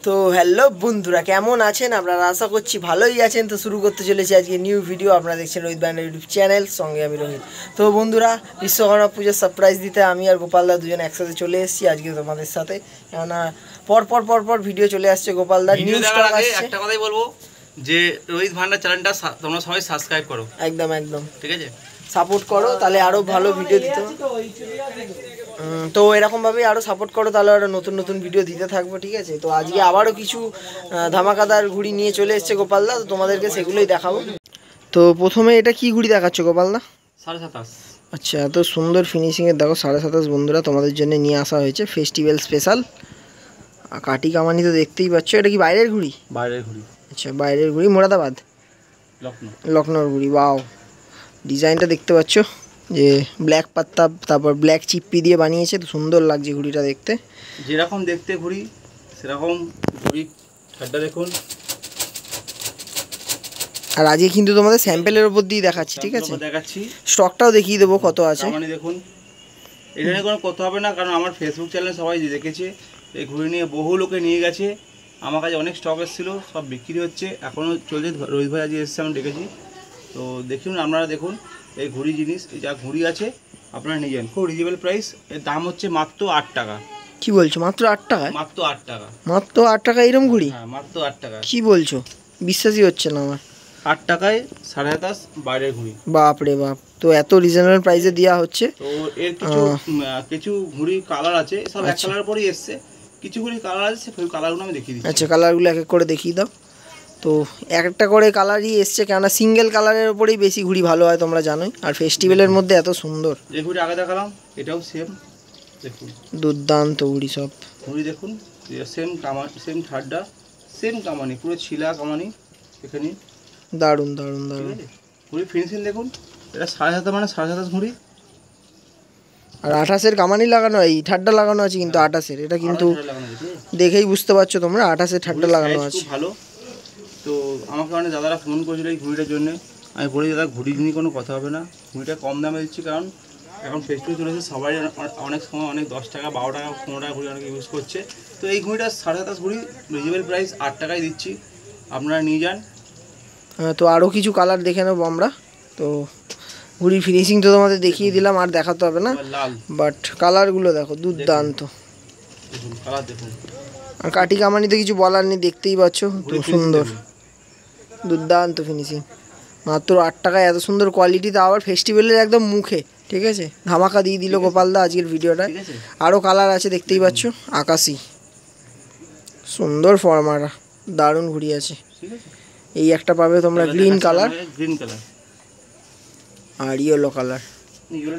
তো হ্যালো বন্ধুরা, কেমন আছেন আপনারা? আশা করছি ভালোই আছেন। তো শুরু করতে চলেছি আজকে নিউ ভিডিও। আপনারা দেখছেন রোহিত ব্যান্ডের ইউটিউব চ্যানেল, সঙ্গে আমি রোহিত। তো বন্ধুরা, বিশ্বকর্মা পুজোর সারপ্রাইজ দিতে আমি আর গোপালদা দুজন একসাথে চলে এসেছি আজকে তোমাদের সাথে। কেননা পর ভিডিও চলে আসছে গোপালদা। নিউজ স্টক আসছে। একটা কথাই বলবো যে রোহিত ভান্ডার চ্যানেলটা তোমরা সবাই সাবস্ক্রাইব করো। একদম ঠিক আছে, সাপোর্ট করো, তাহলে আরও ভালো ভিডিও দিতে। তো এরকমভাবেই আরও সাপোর্ট করো, তাহলে আরও নতুন নতুন ভিডিও দিতে থাকবো, ঠিক আছে। তো আজকে আবারও কিছু ধামাকাদার ঘুড়ি নিয়ে চলে এসছে গোপালদা, তো তোমাদেরকে সেগুলোই দেখাবো। তো প্রথমে এটা কি ঘুড়ি দেখাচ্ছ গোপালদা? 27.5। আচ্ছা, এত সুন্দর ফিনিশিংয়ের দেখো 27.5 বন্ধুরা তোমাদের জন্য নিয়ে আসা হয়েছে, ফেস্টিভ্যাল স্পেশাল। কাটি কামানি তো দেখতেই পাচ্ছ। এটা কি বাইরের ঘুড়ি? বাইরের ঘুড়ি। আচ্ছা, বাইরের ঘুড়ি, মোরাদাবাদ, লখনৌর ঘুড়ি। বাও, ডিজাইনটা দেখতে পাচ্ছ যে ব্ল্যাক পাত্তা, তারপর ব্ল্যাক চিপ্পি দিয়ে বানিয়েছে, তো সুন্দর লাগছে ঘুড়িটা দেখতে। যেরকম দেখতে ঘুড়ি সেরকম ঘুড়ি ঠাড্ডা দেখুন। আর আজকে কিন্তু তোমাদের স্যাম্পেলের উপর দিয়ে দেখাচ্ছি, ঠিক আছে। দেখাচ্ছি, স্টকটাও দেখিয়ে দেবো কত আছে। মানে দেখুন, এটা নিয়ে কোনো কথা হবে না, কারণ আমার ফেসবুক চ্যানেলে সবাই দেখেছে। এই ঘুড়ি নিয়ে বহু লোকে নিয়ে গেছে। আমার কাছে অনেক স্টক এসেছিলো, সব বিক্রি হচ্ছে, এখনও চলছে। রোহিত ভাই আজকে এসেছে, আমি দেখেছি। তো দেখুন, আপনারা দেখুন এই ঘুড়ি জিনিস, এই যা ঘুড়ি আছে আপনারা নিয়ে যান, খুব রিজনেবল প্রাইস। এর দাম হচ্ছে মাত্র 8 টাকা। কি বলছো? মাত্র 8 টাকায়? মাত্র 8 টাকা। মাত্র 8 টাকা এরম ঘুড়ি? হ্যাঁ, মাত্র 8 টাকা। কি বলছো? বিশ্বাসই হচ্ছে না আমার। 8 টাকায় 27.5 বাইরের ঘুড়ি। বাপ রে বাপ, তো এত রিজনেবল প্রাইসে দেওয়া হচ্ছে। তো এর কিছু ঘুড়ি কালার আছে, সব এক কালার পরেই এসছে। কিছু ঘুড়ি কালার আছে, সেই কালারগুলো আমি দেখিয়ে দিচ্ছি। আচ্ছা, কালারগুলো এক এক করে দেখিয়ে দাও। তো একটা করে কালারই এসছে, কেননা সিঙ্গেল কালারের ওপরেই বেশি ঘুড়ি ভালো হয়, তোমরা জানোই। আর ফেস্টিভ্যালের মধ্যে এত সুন্দর। যে ঘুড়ি আগে দেখালাম এটাও সেম, দেখুন দুর্দান্ত ঘুড়ি সব। ঘুড়ি দেখুন, সেম কামান, সেম ঠাড্ডা, সেম কামানি, পুরো ছিলা কামানি এখানে। দারুণ দারুণ দারুণ। ঘুড়ি ফিনিশিং দেখুন। এটা 7.5 মানে 7.5 ঘুড়ি। আর 28-এর কামানি লাগানো, এই ঠাড্ডা লাগানো আছে কিন্তু 28-এর। এটা কিন্তু দেখেই বুঝতে পারছো তোমরা, 28-এর ঠাড্ডা লাগানো আছে। ভালো। তো আমাকে অনেক দাদারা ফোন করেছিল এই ঘুড়িটার জন্য। আমি বলি দাদা, ঘুড়ি নিয়ে কোনো কথা হবে না, ঘুড়িটা কম দামে দিচ্ছি, কারণ এখন ফেস্টিভ্যাল চলেছে, সবাই অনেক সময় অনেক 10 টাকা 12 টাকা 15 টাকা ঘুড়ি অনেকে ইউজ করছে। তো এই ঘুড়িটা 27.5 ঘুড়ি, রিজনেবল প্রাইস 8 টাকায় দিচ্ছি, আপনারা নিয়ে যান। তো আরও কিছু কালার দেখে নেবো আমরা। তো ঘুড়ির ফিনিশিং তো তোমাদের দেখিয়ে দিলাম, আর দেখাতে হবে না। বাট কালারগুলো দেখো, দুর্দান্ত কালার দেখুন। আর কাটি কামানিতে কিছু বলার নেই, দেখতেই পাচ্ছ তো সুন্দর, দুর্দান্ত ফিনিশিং। মাত্র 8 টাকায় এত সুন্দর কোয়ালিটিতে, আবার ফেস্টিভ্যালের একদম মুখে, ঠিক আছে। ধামাকা দিয়ে দিল গোপালদা আজকের ভিডিওটায়। আরও কালার আছে, দেখতেই পাচ্ছ। আকাশি, সুন্দর ফরমারা, দারুণ ঘুড়ি আছে। এই একটা পাবে তোমরা গ্রিন কালার, আর ইয়েলো কালার।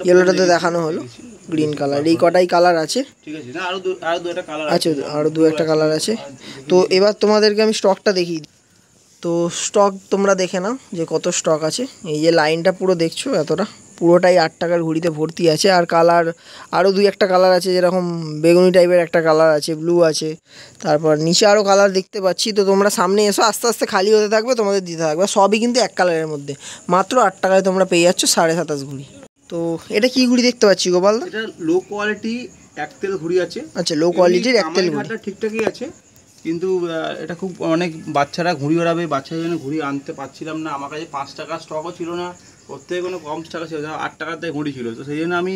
ইয়েলোটা তো দেখানো হলো, গ্রিন কালার। এই কটাই কালার আছে, ঠিক আছে। না, আরও দু একটা কালার আছে। তো এবার তোমাদেরকে আমি স্টকটা দেখিয়ে দিই। তো স্টক তোমরা দেখে নাও যে কত স্টক আছে। এই যে লাইনটা পুরো দেখছো, এতটা পুরোটাই 8 টাকার ঘুড়িতে ভর্তি আছে। আর কালার আরও 2-1টা কালার আছে, যেরকম বেগুনি টাইপের একটা কালার আছে, ব্লু আছে, তারপর নিচে আরও কালার দেখতে পাচ্ছি। তো তোমরা সামনে এসো, আস্তে আস্তে খালি হতে থাকবে, তোমাদের দিতে থাকবে। সবই কিন্তু এক কালারের মধ্যে। মাত্র 8 টাকায় তোমরা পেয়ে যাচ্ছ 27.5 ঘুড়ি। তো এটা কি ঘুড়ি দেখতে পাচ্ছি গোপাল? এটা লো কোয়ালিটি একতেল ঘুড়ি আছে। আচ্ছা, লো কোয়ালিটির একতেল ঘুড়ি, ঠিকঠাকই আছে, কিন্তু এটা খুব অনেক বাচ্চারা ঘুড়ি ওড়াবে, বাচ্চাদের জন্য ঘুড়ি আনতে পারছিলাম না। আমার কাছে 5 টাকা স্টকও ছিল না, ওর থেকে কোনো কম টাকা ছিল, 8 টাকার থেকে ঘুড়ি ছিল। তো সেই জন্য আমি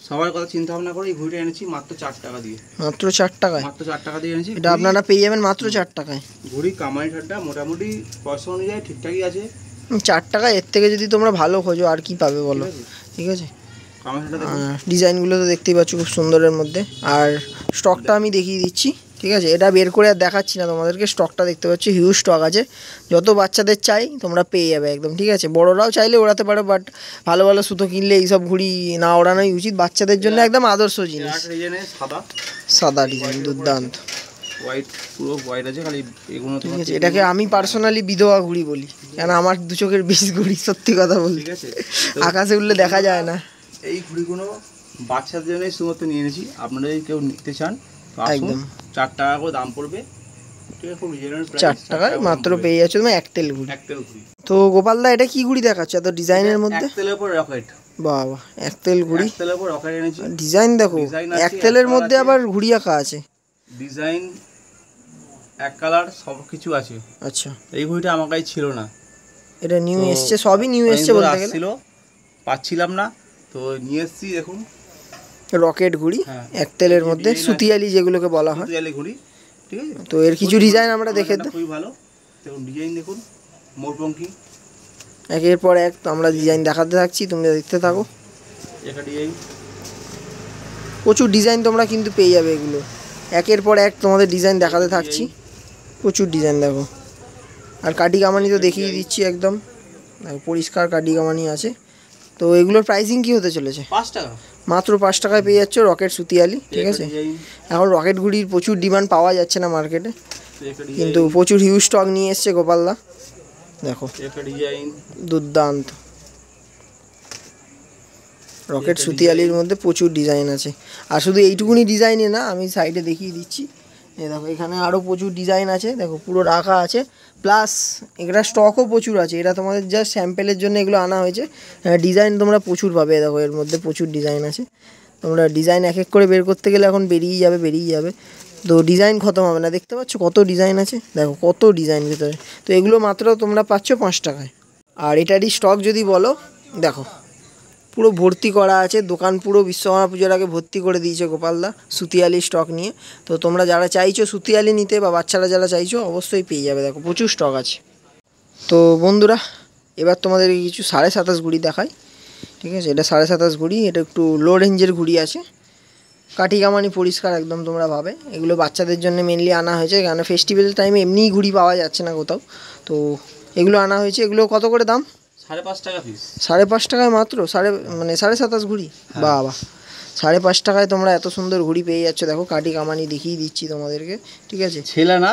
সবার কথা চিন্তা ভাবনা করে এই ঘুড়িটা এনেছি মাত্র 4 টাকা দিয়ে। মাত্র 4 টাকায়? মাত্র 4 টাকা দিয়ে এনেছি। এটা আপনারা পেয়ে যাবেন মাত্র 4 টাকায়। ঘুড়ি কামাই ঠাড্ডা মোটামুটি পয়সা অনুযায়ী ঠিকঠাকই আছে। 4 টাকা, এর থেকে যদি তোমরা ভালো খোঁজো আর কি পাবে বলো, ঠিক আছে। ডিজাইনগুলো তো দেখতেই পাচ্ছ, খুব সুন্দরের মধ্যে। আর স্টকটা আমি দেখিয়ে দিচ্ছি, ঠিক আছে। এটা বের করে আর দেখাচ্ছি না তোমাদেরকে, স্টকটা দেখতে পাচ্ছি, হিউজ স্টক আছে। যত বাচ্চাদের চাই তোমরা পেয়ে যাবে একদম, ঠিক আছে। বড়রাও চাইলে ওড়াতে পারো, বাট ভালো ভালো সুতো কিনলে এইসব ঘুড়ি না ওড়ানোই উচিত। বাচ্চাদের জন্য একদম আদর্শ জিনিস। সাদা ডিজাইন, দুর্দান্ত। হোয়াইট, পুরো হোয়াইট আছে, খালি এগুলো ঠিক আছে। এটাকে আমি পার্সোনালি বিধবা ঘুড়ি বলি, কেন আমার 2 চোখের বেশি ঘুড়ি, সত্যি কথা বলি, ঠিক আছে। আকাশে উঠলে দেখা যায় না। এই ঘুড়িগুলো বাচ্চাদের জন্যই শুধুমাত্র নিয়ে এনেছি, আপনারা যদি কেউ নিতে চান একদম 4 টাকা করে দাম পড়বে, ঠিক আছে। 4 টাকায় মাত্র পেয়ে যাচ্ছ তুমি একতেল ঘুড়ি। তো গোপালদা, এটা কি ঘুড়ি দেখাচ্ছ এত ডিজাইনের মধ্যে? একতেলের উপর রকেট। বাবা, একতেল ঘুড়ি, একতেলের উপর রকেট এনেছি। ডিজাইন দেখো, একতেলের মধ্যে আবার ঘুড়ি আঁকা আছে। ডিজাইন এক কালার সব কিছু আছে। আচ্ছা, এই ঘড়িটা আমার কাছে ছিল না, এটা নিউ তো এসছে, সবই নিউ এসছে অনেকদিন বলতে গেলে। আসছিল, পাচ্ছিলাম না, তো নিয়ে এসেছি দেখুন। রকেট ঘুড়ি, হ্যাঁ, এক তেলের এই মধ্যে design আছে। সুতিয়ালি যেগুলোকে বলা হয়। সুতিয়ালি ঘড়ি, ঠিক আছে। তো এর কিছু ডিজাইন আমরা দেখে এটা খুবই ভালো, দেখুন ডিজাইন দেখুন, মোরপঙ্খী একের পর এক তো আমরা ডিজাইন দেখাতে থাকছি, তোমরা দেখতে থাকো। একটা ডিজাইন, প্রচুর ডিজাইন তোমরা কিন্তু পেয়ে যাবে এগুলো, একের পর এক তোমাদের ডিজাইন দেখাতে থাকছি, প্রচুর ডিজাইন দেখো। আর কাটি কামানি তো দেখিয়ে দিচ্ছি একদম, দেখো পরিষ্কার কাটি কামানি আছে। তো এগুলোর প্রাইসিং কি হতে চলেছে? 5 টাকা মাত্র 5 টাকায় পেয়ে যাচ্ছ রকেট সুতিয়ালি, ঠিক আছে। এখন রকেট ঘুড়ির প্রচুর ডিমান্ড পাওয়া যাচ্ছে না মার্কেটে, কিন্তু প্রচুর হিউজ স্টক নিয়ে এসছে গোপালদা, দেখো একটা ডিজাইন দুর্দান্ত। রকেট সুতিয়ালির মধ্যে প্রচুর ডিজাইন আছে, আর শুধু এইটুকুনি ডিজাইনে না, আমি সাইডে দেখিয়ে দিচ্ছি, এই দেখো এখানে আরও প্রচুর ডিজাইন আছে, দেখো পুরো রাখা আছে, প্লাস এগুলো স্টকও প্রচুর আছে। এটা তোমাদের জাস্ট স্যাম্পেলের জন্য এগুলো আনা হয়েছে, ডিজাইন তোমরা প্রচুর পাবে, দেখো এর মধ্যে প্রচুর ডিজাইন আছে। তোমরা ডিজাইন এক এক করে বের করতে গেলে এখন বেরিয়ে যাবে, তো ডিজাইন খতম হবে না। দেখতে পাচ্ছ কত ডিজাইন আছে, দেখো কত ডিজাইন ভিতরে। তো এগুলো মাত্র তোমরা পাচ্ছ 5 টাকায়। আর এটারই স্টক যদি বলো, দেখো পুরো ভর্তি করা আছে, দোকান পুরো বিশ্বকর্মা পুজোর আগে ভর্তি করে দিয়েছে গোপালদা সুতিয়ালি স্টক নিয়ে। তো তোমরা যারা চাইছো সুতিয়ালি নিতে, বা বাচ্চারা যারা চাইছো, অবশ্যই পেয়ে যাবে, দেখো প্রচুর স্টক আছে। তো বন্ধুরা, এবার তোমাদের কিছু 27.5 ঘুড়ি দেখাই, ঠিক আছে। এটা 27.5 ঘুড়ি, এটা একটু লো রেঞ্জের ঘুড়ি আছে, কাঠি কামানি পরিষ্কার একদম তোমরা পাবে। এগুলো বাচ্চাদের জন্য মেনলি আনা হয়েছে, কারণ ফেস্টিভ্যাল টাইমে এমনিই ঘুড়ি পাওয়া যাচ্ছে না কোথাও, তো এগুলো আনা হয়েছে। এগুলো কত করে দাম? 5.5 টাকা পিস। 5.5 টাকায় মাত্র 27.5 ঘুড়ি, বাহ বাহ। 5.5 টাকায় তোমরা এত সুন্দর ঘুড়ি পেয়ে যাচ্ছ, দেখো কাঠি কামানি দেখিয়ে দিচ্ছি তোমাদেরকে, ঠিক আছে। ছেলা না,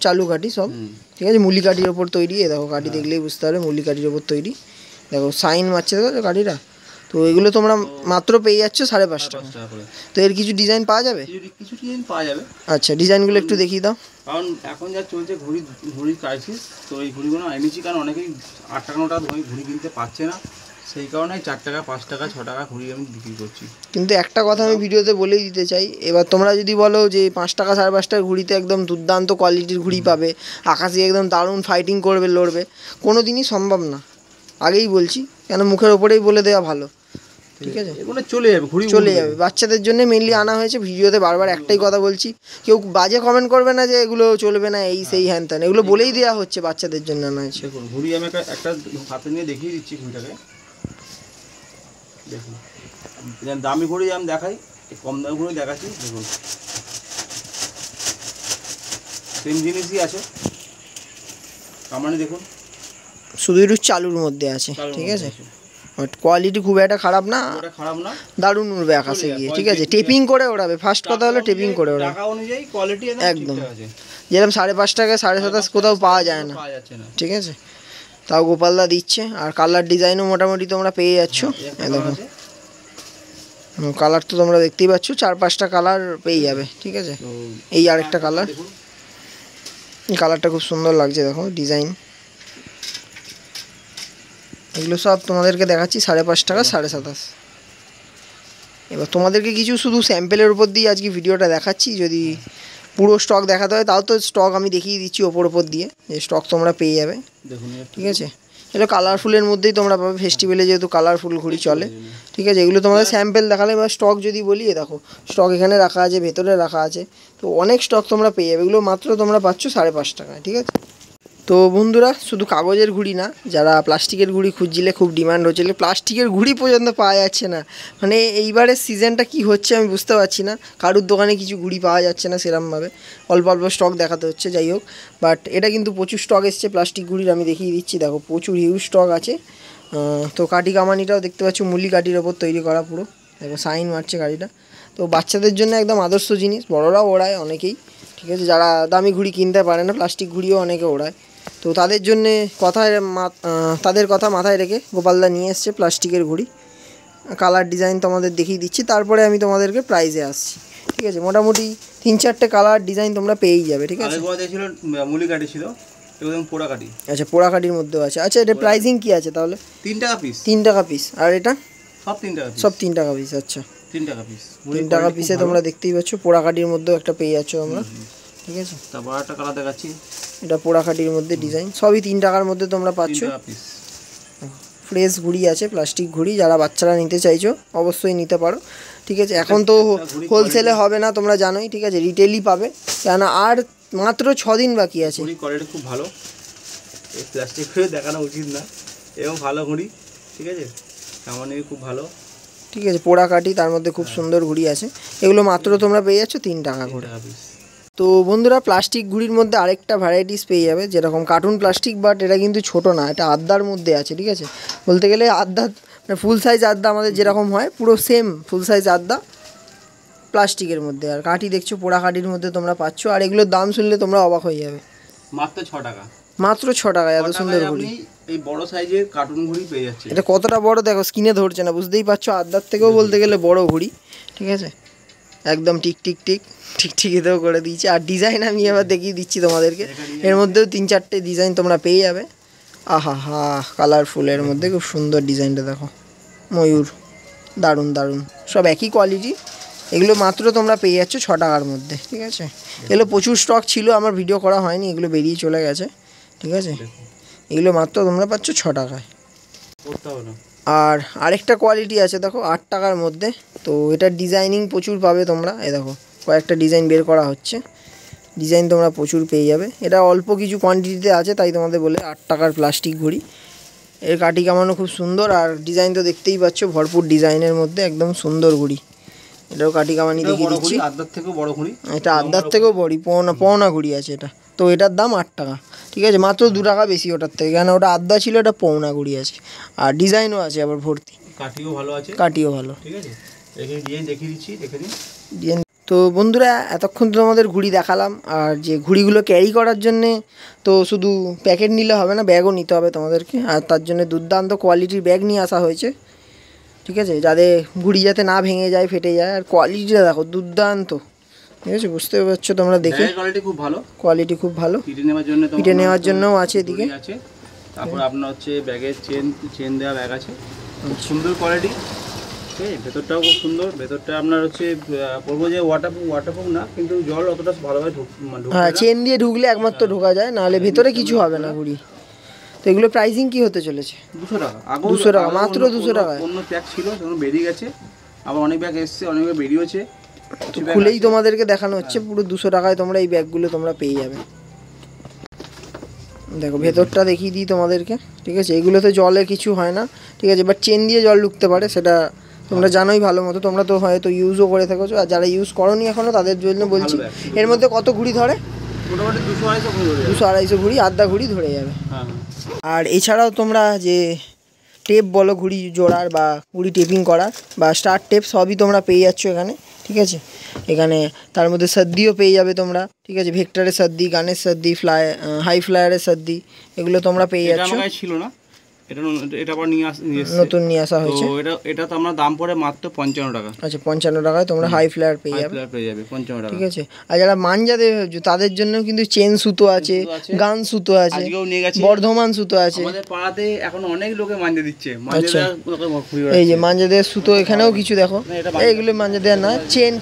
চালু কাঠি সব, ঠিক আছে। মুলি কাঠির ওপর তৈরি, দেখো কাঠি দেখলেই বুঝতে পারবে মুলি কাঠির ওপর তৈরি, দেখো সাইন মারছে, দেখো কাঠিটা। তো এগুলো তোমরা মাত্র পেয়ে যাচ্ছ 5.5 টাকা। তো এর কিছু ডিজাইন পাওয়া যাবে? কিছু ডিজাইন পাওয়া যাবে। আচ্ছা, ডিজাইনগুলো একটু দেখিয়ে দাও। কারণ এখন যা চলছে ঘুড়ির ক্রাইসিস, তো এই ঘুড়িগুলো এনেছি, কারণ অনেকেই 8 টাকা 9 টাকা ঘুড়ি কিনতে পারছে না, সেই কারণে 4 টাকা 5 টাকা 6 টাকা ঘুড়ি আমি বিক্রি করছি। কিন্তু একটা কথা আমি ভিডিওতে বলেই দিতে চাই, এবার তোমরা যদি বলো যে 5 টাকা 5.5 টাকার ঘুড়িতে একদম দুর্দান্ত কোয়ালিটির ঘুড়ি পাবে, আকাশে একদম দারুণ ফাইটিং করবে, লড়বে, কোনো দিনই সম্ভব না, আগেই বলছি, কেন মুখের ওপরেই বলে দেওয়া ভালো, ঠিক আছে। এগুলো চলে যাবে, ঘুড়ি চলে যাবে, বাচ্চাদের জন্য মেনলি আনা হয়েছে। ভিডিওতে বারবার একটাই কথা বলছি, কেউ বাজে কমেন্ট করবে না যে এগুলো চলবে না, এই সেই হ্যান ত্যান, এগুলো বলেই দেওয়া হচ্ছে, বাচ্চাদের জন্য আনা হয়েছে। দেখুন ঘুড়ি আমি একটা হাতে নিয়ে দেখিয়ে দিচ্ছি ঘুড়িটাকে, দেখুন দামি ঘুড়ি আমি দেখাই, কম দামি ঘুড়ি দেখাচ্ছি, দেখুন সেম জিনিসই আছে, কামানি দেখুন শুধু একটু চালুর মধ্যে আছে, ঠিক আছে। বাট কোয়ালিটি খুব একটা খারাপ না, দারুণ উড়বে আকাশে গিয়ে, ঠিক আছে। টেপিং করে ওড়াবে, ফার্স্ট কথা হলো টেপিং করে ওড়াবে, একদম যেরকম 5.5 টাকায় 27.5 কোথাও পাওয়া যায় না, ঠিক আছে। তাও গোপালদা দিচ্ছে। আর কালার ডিজাইনও মোটামুটি তোমরা পেয়ে যাচ্ছ, দেখো কালার তো তোমরা দেখতেই পাচ্ছ, 4-5টা কালার পেয়ে যাবে, ঠিক আছে। এই আরেকটা কালার, এই কালারটা খুব সুন্দর লাগছে, দেখো ডিজাইন। এগুলো সব তোমাদেরকে দেখাচ্ছি 5.5 টাকা 27.5। এবার তোমাদেরকে কিছু শুধু স্যাম্পেলের উপর দিয়ে আজকে ভিডিওটা দেখাচ্ছি, যদি পুরো স্টক দেখাতে হয় তাও তো স্টক আমি দেখিয়ে দিচ্ছি ওপর দিয়ে, যে স্টক তোমরা পেয়ে যাবে, ঠিক আছে। এগুলো কালারফুলের মধ্যেই তোমরা পাবে, ফেস্টিভ্যালে যেহেতু কালারফুল ঘুড়ি চলে, ঠিক আছে। এগুলো তোমাদের স্যাম্পেল দেখালে, বা স্টক যদি বলি, দেখো স্টক এখানে রাখা আছে, ভেতরে রাখা আছে, তো অনেক স্টক তোমরা পেয়ে যাবে। এগুলো মাত্র তোমরা পাচ্ছ 5.5 টাকায়, ঠিক আছে। তো বন্ধুরা, শুধু কাগজের ঘুড়ি না, যারা প্লাস্টিকের ঘুড়ি খুঁজছিলে, খুব ডিমান্ড হচ্ছিল, প্লাস্টিকের ঘুড়ি পর্যন্ত পাওয়া যাচ্ছে না, মানে এইবারের সিজনটা কি হচ্ছে আমি বুঝতে পারছি না, কারুর দোকানে কিছু ঘুড়ি পাওয়া যাচ্ছে না সেরকমভাবে, অল্প অল্প স্টক দেখাতে হচ্ছে, যাই হোক। বাট এটা কিন্তু প্রচুর স্টক এসছে প্লাস্টিক ঘুড়ির, আমি দেখিয়ে দিচ্ছি, দেখো প্রচুর হিউজ স্টক আছে। তো কাঠি কামানিটাও দেখতে পাচ্ছ, মুলি কাঠির ওপর তৈরি করা পুরো, দেখো সাইন মারছে গাড়িটা। তো বাচ্চাদের জন্য একদম আদর্শ জিনিস, বড়রাও ওড়ায় অনেকেই, ঠিক আছে। যারা দামি ঘুড়ি কিনতে পারে না, প্লাস্টিক ঘুড়িও অনেকে ওড়ায়, তো তাদের জন্যে তাদের কথা মাথায় রেখে গোপালদা নিয়ে এসছে প্লাস্টিকের ঘুড়ি। কালার ডিজাইন তোমাদের দেখিয়ে দিচ্ছি, তারপরে আমি তোমাদেরকে প্রাইজে আসছি, ঠিক আছে। মোটামুটি 3-4টে কালার ডিজাইন তোমরা পেয়েই যাবে, ঠিক আছে। মুলি কাঠি ছিল, পোড়া কাঠি, আচ্ছা পোড়া কাঠির মধ্যেও আছে। আচ্ছা, এটা প্রাইসিং কি আছে তাহলে? 3 টাকা পিস। 3 টাকা পিস। আর এটা সব 3 টাকা পিস। সব 3 টাকা পিস, আচ্ছা 3 টাকা পিস। 3 টাকা পিসে তোমরা দেখতেই পাচ্ছ, পোড়া কাঠির মধ্যেও একটা পেয়ে যাচ্ছ তোমরা, ঠিক আছে। তারপর একটা কালার দেখাচ্ছি, এটা পোড়াখাটির মধ্যে ডিজাইন, সবই 3 টাকার মধ্যে তোমরা পাচ্ছ। 3 টাকা পিস। ফ্রেশ ঘুড়ি আছে, প্লাস্টিক ঘুড়ি, যারা বাচ্চারা নিতে চাইছো অবশ্যই নিতে পারো, ঠিক আছে। এখন তো হোলসেলে হবে না তোমরা জানোই, ঠিক আছে, রিটেলই পাবে, কেননা আর মাত্র 6 দিন বাকি আছে। ঘুড়ি কোয়ালিটি খুব ভালো, এই প্লাস্টিক ঘুড়ি দেখানো উচিত না, এবং ভালো ঘুড়ি, ঠিক আছে, আমার নিয়ে খুব ভালো, ঠিক আছে। পোড়াকাটি, তার মধ্যে খুব সুন্দর ঘুড়ি আছে, এগুলো মাত্র তোমরা পেয়ে যাচ্ছ 3 টাকা 3 করে। টাকা পিস। তো বন্ধুরা, প্লাস্টিক ঘুড়ির মধ্যে আরেকটা ভ্যারাইটিস পেয়ে যাবে, যেরকম কার্টুন প্লাস্টিক, বাট এটা কিন্তু ছোট না, এটা আদ্যার মধ্যে আছে, ঠিক আছে। বলতে গেলে আদ্যা মানে ফুল সাইজ আদ্যা আমাদের যেরকম হয়, পুরো সেম ফুল সাইজ আদ্যা প্লাস্টিকের মধ্যে। আর কাঠি দেখছো, পোড়া কাঠির মধ্যে তোমরা পাচ্ছ, আর এগুলোর দাম শুনলে তোমরা অবাক হয়ে যাবে, মাত্র 6 টাকা। মাত্র 6 টাকায় এত সুন্দর ঘুড়ি। এই বড় সাইজের কার্টুন ঘুড়ি পেয়ে যাচ্ছে। এটা কতটা বড় দেখো, স্ক্রিনে ধরছে না, বুঝতেই পারছো, আদ্যার থেকেও বলতে গেলে বড় ঘুড়ি, ঠিক আছে। একদম টিক টিক টিক ঠিক ঠিকইতেও করে দিয়েছে। আর ডিজাইন আমি এবার দেখিয়ে দিচ্ছি তোমাদেরকে, এর মধ্যেও 3-4টে ডিজাইন তোমরা পেয়ে যাবে। আহা হা, কালারফুলের মধ্যে খুব সুন্দর ডিজাইনটা দেখো, ময়ূর, দারুণ দারুণ, সব একই কোয়ালিটি। এগুলো মাত্র তোমরা পেয়ে যাচ্ছ 6 টাকার মধ্যে, ঠিক আছে। এগুলো প্রচুর স্টক ছিল, আমার ভিডিও করা হয়নি, এগুলো বেরিয়ে চলে গেছে, ঠিক আছে। এগুলো মাত্র তোমরা পাচ্ছ 6 টাকায়। আর আরেকটা কোয়ালিটি আছে দেখো 8 টাকার মধ্যে, তো এটার ডিজাইনিং প্রচুর পাবে তোমরা। এই দেখো কয়েকটা ডিজাইন বের করা হচ্ছে, ডিজাইন তোমরা প্রচুর পেয়ে যাবে। এটা অল্প কিছু কোয়ান্টিটিতে আছে, তাই তোমাদের বলে 8 টাকার প্লাস্টিক ঘড়ি। এর কাঠি কামানো খুব সুন্দর, আর ডিজাইন তো দেখতেই পাচ্ছ, ভরপুর ডিজাইনের মধ্যে একদম সুন্দর ঘড়ি। এটাও কাঠি কামানি দেখিয়ে দিচ্ছি, আদ্যার থেকেও বড় ঘড়ি, এটা আদ্যার থেকেও বড়ি, পওনা ঘড়ি আছে এটা। তো এটার দাম 8 টাকা, ঠিক আছে, মাত্র 2 টাকা বেশি ওটার থেকে, কেন ওটা আদ্যা ছিল, এটা পওনা ঘড়ি আছে, আর ডিজাইনও আছে আবার ভর্তি, কাঠিও ভালো আছে, কাঠিও ভালো, ঠিক আছে। এখানে ডিজাইন দেখিয়ে দিচ্ছি, দেখে নিন ডিজাইন। তো বন্ধুরা, এতক্ষণ তো তোমাদের ঘুড়ি দেখালাম, আর যে ঘুড়িগুলো ক্যারি করার জন্যে তো শুধু প্যাকেট নিলে হবে না, ব্যাগও নিতে হবে তোমাদেরকে, আর তার জন্য দুর্দান্ত কোয়ালিটির ব্যাগ নিয়ে আসা হয়েছে, ঠিক আছে, যাতে ঘুড়ি যাতে না ভেঙে যায়, ফেটে যায়। আর কোয়ালিটিটা দেখো দুর্দান্ত, ঠিক আছে, বুঝতে পারছো তোমরা দেখে, কোয়ালিটি খুব ভালো, কোয়ালিটি খুব ভালো। পিঠে নেওয়ার জন্যও আছে এদিকে আছে। তারপর আপনার হচ্ছে ব্যাগের চেন দেওয়া ব্যাগ আছে, খুব সুন্দর কোয়ালিটি, ঠিক আছে। ভেতরটাও খুব সুন্দর, ভেতরটা আপনার হচ্ছে বলবো যে ওয়াটারপ্রুফ না, কিন্তু জল অতটা ভালোভাবে হ্যাঁ, চেন দিয়ে ঢুকলে একমাত্র ঢোকা যায়, নাহলে ভেতরে কিছু হবে না ঘুড়ি। তো এগুলো প্রাইসিং কি হতে চলেছে? 200 টাকা। 200 টাকা, মাত্র 200 টাকায়। অন্য ব্যাগ ছিল, সেগুলো বেরিয়ে গেছে, আবার অনেক ব্যাগ এসছে, অনেক ব্যাগ বেরিয়েছে, তো খুলেই তোমাদেরকে দেখানো হচ্ছে, পুরো 200 টাকায় তোমরা এই ব্যাগগুলো তোমরা পেয়ে যাবে। দেখো ভেতরটা দেখিয়ে দিই তোমাদেরকে, ঠিক আছে। এগুলোতে জলে কিছু হয় না, ঠিক আছে, বাট চেন দিয়ে জল ঢুকতে পারে, সেটা তোমরা জানোই ভালো মতো, তোমরা তো হয়তো ইউজও করে থাকো, আর যারা ইউজ করোনি এখনও তাদের জন্য বলছি। এর মধ্যে কত ঘুড়ি ধরে? মোটামুটি 200-250 ঘুড়ি, আধা ঘুড়ি ধরে যাবে। হ্যাঁ। আর এছাড়াও তোমরা যে টেপ বলো ঘুড়ি জোড়ার, বা ঘুড়ি টেপিং করার, বা স্টার টেপ, সবই তোমরা পেয়ে যাচ্ছ এখানে, ঠিক আছে। এখানে তার মধ্যে সর্দিও পেয়ে যাবে তোমরা, ঠিক আছে, ভেক্টরের সর্দি, গানের সর্দি, হাই ফ্লায়ারের সর্দি, এগুলো তোমরা পেয়ে যাচ্ছ। ছিল না, এটা আবার নতুন নিয়ে আসা হয়েছে। এটা তো আমরা দাম পড়ে মাত্র 55 টাকা। আচ্ছা, 55 টাকায় তোমরা হাই ফ্লায়ার পেয়ে যাবে, 55 টাকা, ঠিক আছে। আর যারা মানজাদের তাদের জন্য কিন্তু চেন সুতো আছে, গান সুতো আছে, বর্ধমান সুতো আছে। আমাদের পাড়াতে এখন অনেক লোকে মানজা দিচ্ছে, এই যে মানজাদের সুতো, এখানেও কিছু দেখো, এইগুলো মানজাদের না,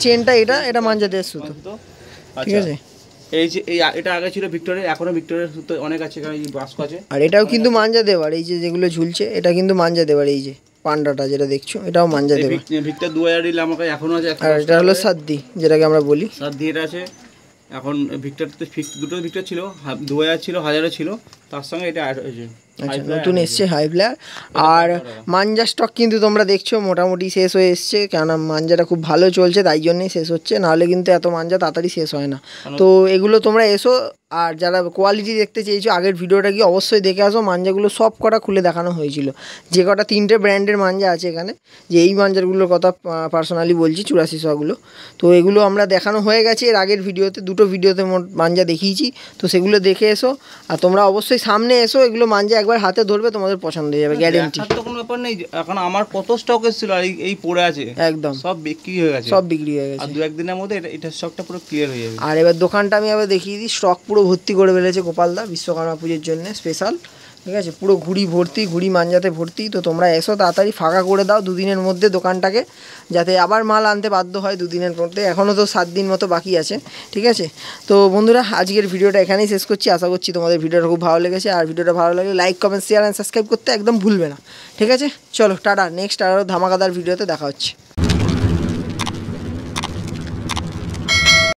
চেনটা এটা মানজাদের সুতো, ঠিক আছে। এই যে এটা আগে ছিল ভিক্টোরিয়া, এখনো ভিক্টোরিয়ার সুতো অনেক আছে, এখানে বাস্ক আছে। আর এটাও কিন্তু মানজা দেওয়ার, এই যে যেগুলো ঝুলছে এটা কিন্তু মানজা দেওয়ার, এই যে পান্ডাটা যেটা দেখছো এটাও মানজা দেওয়ার। ভিক্টর 2000 দিলে আমার কাছে এখনো আছে। আর এটা হলো সাদ্দি, যেটাকে আমরা বলি সাদ্দি, এটা আছে। এখন ভিক্টর তো দুটো ভিক্টর ছিল, 2000 ছিল, 1000 ছিল, তার সঙ্গে এটা অ্যাড হয়েছে। আচ্ছা, নতুন এসছে হাই ফ্লায়ার। আর মানজা স্টক কিন্তু তোমরা দেখছো মোটামুটি শেষ হয়ে এসছে, কেননা মানজাটা খুব ভালো চলছে, তাই জন্যই শেষ হচ্ছে, নাহলে কিন্তু এত মানজা তাড়াতাড়ি শেষ হয় না। তো এগুলো তোমরা এসো, আর যারা কোয়ালিটি দেখতে চেয়েছো আগের ভিডিওটা গিয়ে অবশ্যই দেখে আসো। মানজাগুলো সব কটা খুলে দেখানো হয়েছিল, যে কটা 3টে ব্র্যান্ডের মানজা আছে এখানে, যে এই মানজাগুলোর কথা পার্সোনালি বলছি, 8400গুলো। তো এগুলো আমরা দেখানো হয়ে গেছে এর আগের ভিডিওতে, 2টো ভিডিওতে মানজা দেখিয়েছি, তো সেগুলো দেখে এসো। আর তোমরা অবশ্যই সামনে এসো, এগুলো মানজা একবার হাতে ধরবে তোমাদের পছন্দ হয়ে যাবে, গ্যারেন্টি। তো কোনো ব্যাপার নেই, এখন আমার কত স্টক এসেছিল আর এই পড়ে আছে, একদম সব বিক্রি হয়ে গেছে, সব বিক্রি হয়ে গেছে, আর 2-1 দিনের মধ্যে এটা স্টকটা পুরো ক্লিয়ার হয়ে যাবে। আর এবার দোকানটা আমি আবার দেখিয়ে দিই, স্টক পুরো ভর্তি করে ফেলেছে গোপালদা বিশ্বকর্মা পুজোর জন্য স্পেশাল, ঠিক আছে, পুরো ঘুড়ি ভর্তি, ঘুড়ি মাঞ্জাতে ভর্তি। তো তোমরা এসো, তাড়াতাড়ি ফাঁকা করে দাও দুদিনের মধ্যে দোকানটাকে, যাতে আবার মাল আনতে বাধ্য হয় দুদিনের মধ্যে। এখনও তো 7 দিন মতো বাকি আছে, ঠিক আছে। তো বন্ধুরা, আজকের ভিডিওটা এখানেই শেষ করছি। আশা করছি তোমাদের ভিডিওটা খুব ভালো লেগেছে। আর ভিডিওটা ভালো লাগলে like, comment, share and subscribe করতে একদম ভুলবে না, ঠিক আছে। চলো টাটা, নেক্সট আরও ধামাকাদার ভিডিওতে দেখা হচ্ছে।